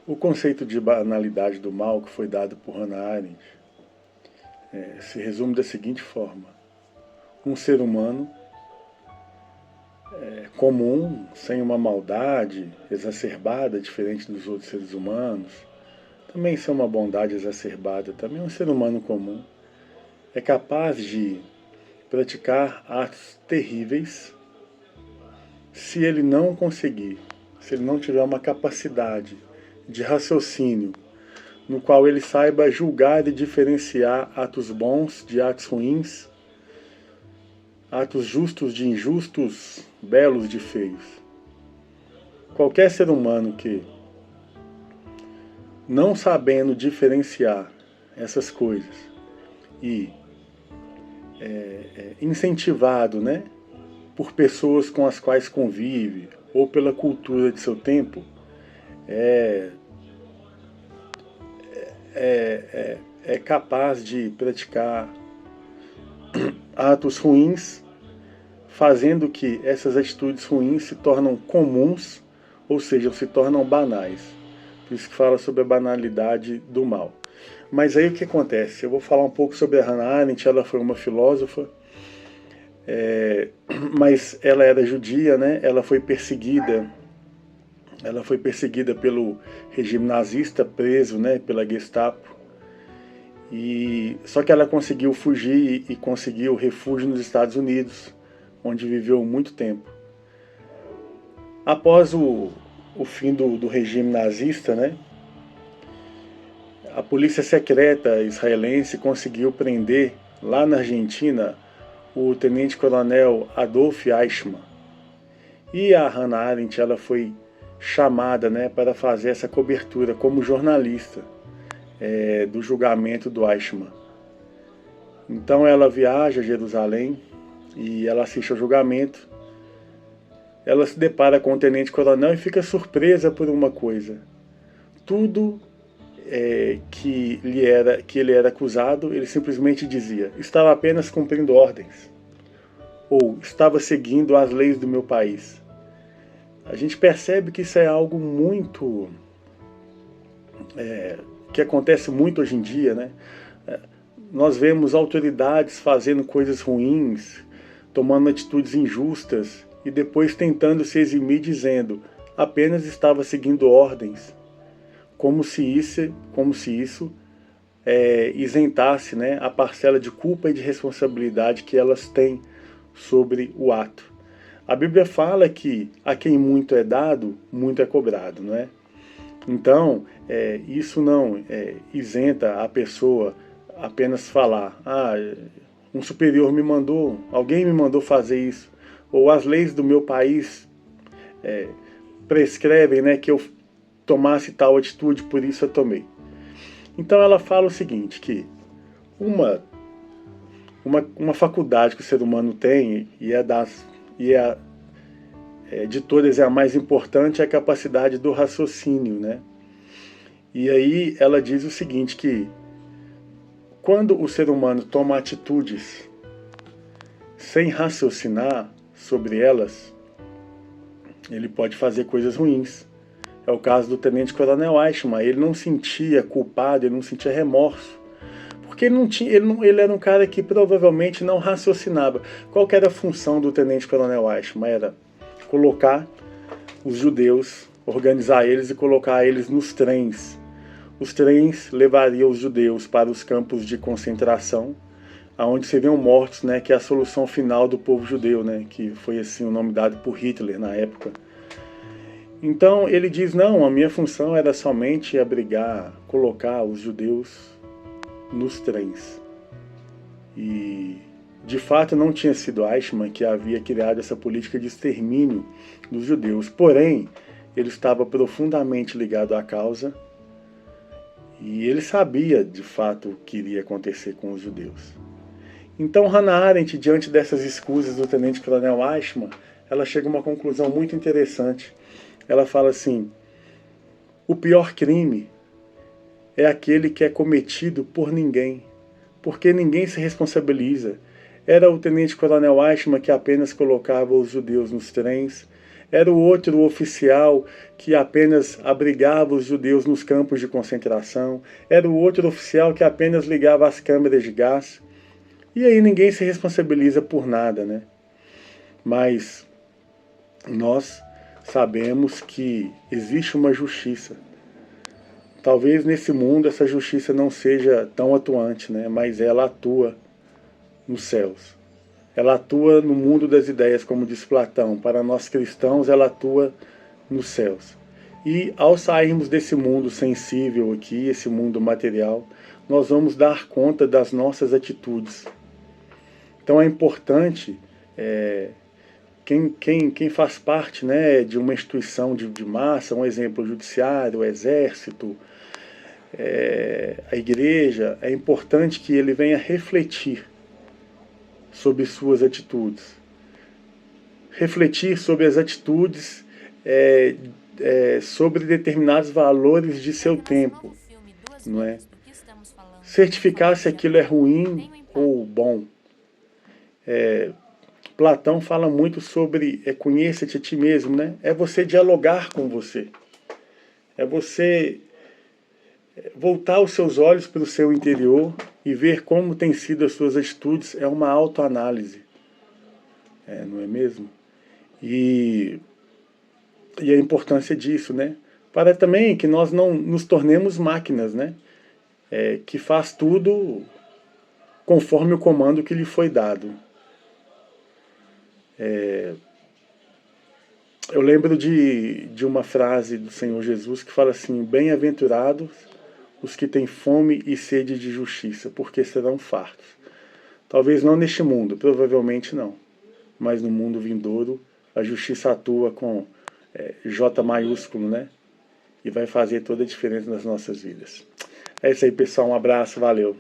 O conceito de banalidade do mal que foi dado por Hannah Arendt se resume da seguinte forma: um ser humano comum, sem uma maldade exacerbada, diferente dos outros seres humanos, também sem uma bondade exacerbada, também um ser humano comum, é capaz de praticar atos terríveis se ele não conseguir, se ele não tiver uma capacidade de raciocínio no qual ele saiba julgar e diferenciar atos bons de atos ruins, atos justos de injustos, belos de feios. Qualquer ser humano que, não sabendo diferenciar essas coisas e incentivado, né, por pessoas com as quais convive ou pela cultura de seu tempo, é capaz de praticar atos ruins, fazendo que essas atitudes ruins se tornam comuns, ou seja, se tornam banais. Por isso que fala sobre a banalidade do mal. Mas aí o que acontece? Eu vou falar um pouco sobre a Hannah Arendt. Ela foi uma filósofa, mas ela era judia, né? Ela foi perseguida pelo regime nazista, preso, né, pela Gestapo. Só que ela conseguiu fugir e conseguiu refúgio nos Estados Unidos, onde viveu muito tempo. Após o fim do regime nazista, né, a polícia secreta israelense conseguiu prender, lá na Argentina, o tenente-coronel Adolf Eichmann. E a Hannah Arendt, ela foi chamada, né, para fazer essa cobertura como jornalista do julgamento do Eichmann. Então ela viaja a Jerusalém e ela assiste ao julgamento. Ela se depara com o tenente-coronel e fica surpresa por uma coisa. Tudo que ele era acusado, ele simplesmente dizia: estava apenas cumprindo ordens, ou estava seguindo as leis do meu país. A gente percebe que isso é algo muito que acontece muito hoje em dia, né? Nós vemos autoridades fazendo coisas ruins, tomando atitudes injustas e depois tentando se eximir dizendo: apenas estava seguindo ordens, como se isso isentasse, né, a parcela de culpa e de responsabilidade que elas têm sobre o ato. A Bíblia fala que a quem muito é dado, muito é cobrado, não é? Então, isso não isenta a pessoa apenas falar: um superior me mandou, alguém me mandou fazer isso, ou as leis do meu país prescrevem, né, que eu tomasse tal atitude, por isso eu tomei. Então ela fala o seguinte, que uma faculdade que o ser humano tem, de todas é a mais importante, é a capacidade do raciocínio, né? E aí ela diz o seguinte, que quando o ser humano toma atitudes sem raciocinar sobre elas, ele pode fazer coisas ruins. É o caso do tenente-coronel Eichmann. Ele não sentia culpado, ele não sentia remorso, porque ele era um cara que provavelmente não raciocinava. Qual que era a função do tenente-coronel Eichmann? Era colocar os judeus, organizar eles e colocar eles nos trens. Os trens levariam os judeus para os campos de concentração, onde seriam mortos, né, que é a solução final do povo judeu, né, que foi assim o nome dado por Hitler na época. Então ele diz: não, a minha função era somente colocar os judeus nos trens. E de fato não tinha sido Eichmann que havia criado essa política de extermínio dos judeus. Porém, ele estava profundamente ligado à causa e ele sabia de fato o que iria acontecer com os judeus. Então Hannah Arendt, diante dessas escusas do tenente-coronel Eichmann, ela chega a uma conclusão muito interessante. Ela fala assim: o pior crime é aquele que é cometido por ninguém, porque ninguém se responsabiliza. Era o tenente-coronel Eichmann que apenas colocava os judeus nos trens, Era o outro oficial que apenas abrigava os judeus nos campos de concentração. Era o outro oficial que apenas ligava as câmeras de gás. E aí ninguém se responsabiliza por nada, né? Mas nós sabemos que existe uma justiça. Talvez nesse mundo essa justiça não seja tão atuante, né? Mas ela atua nos céus. Ela atua no mundo das ideias, como diz Platão. Para nós cristãos, ela atua nos céus. E ao sairmos desse mundo sensível aqui, esse mundo material, nós vamos dar conta das nossas atitudes. Então é importante, quem faz parte, né, de uma instituição de massa, um exemplo, o judiciário, o exército, a igreja, é importante que ele venha refletir sobre suas atitudes. Refletir sobre as atitudes, sobre determinados valores de seu tempo, não é? Certificar se aquilo é ruim ou bom. Platão fala muito sobre conheça-te a ti mesmo, né? É você dialogar com você. É você voltar os seus olhos para o seu interior e ver como têm sido as suas atitudes. É uma autoanálise. Não é mesmo? E a importância disso, né? Para também que nós não nos tornemos máquinas, né? Que faz tudo conforme o comando que lhe foi dado. Eu lembro de uma frase do Senhor Jesus que fala assim: bem-aventurados os que têm fome e sede de justiça, porque serão fartos. Talvez não neste mundo, provavelmente não, mas no mundo vindouro a justiça atua com J maiúsculo, né? E vai fazer toda a diferença nas nossas vidas. É isso aí, pessoal. Um abraço, valeu.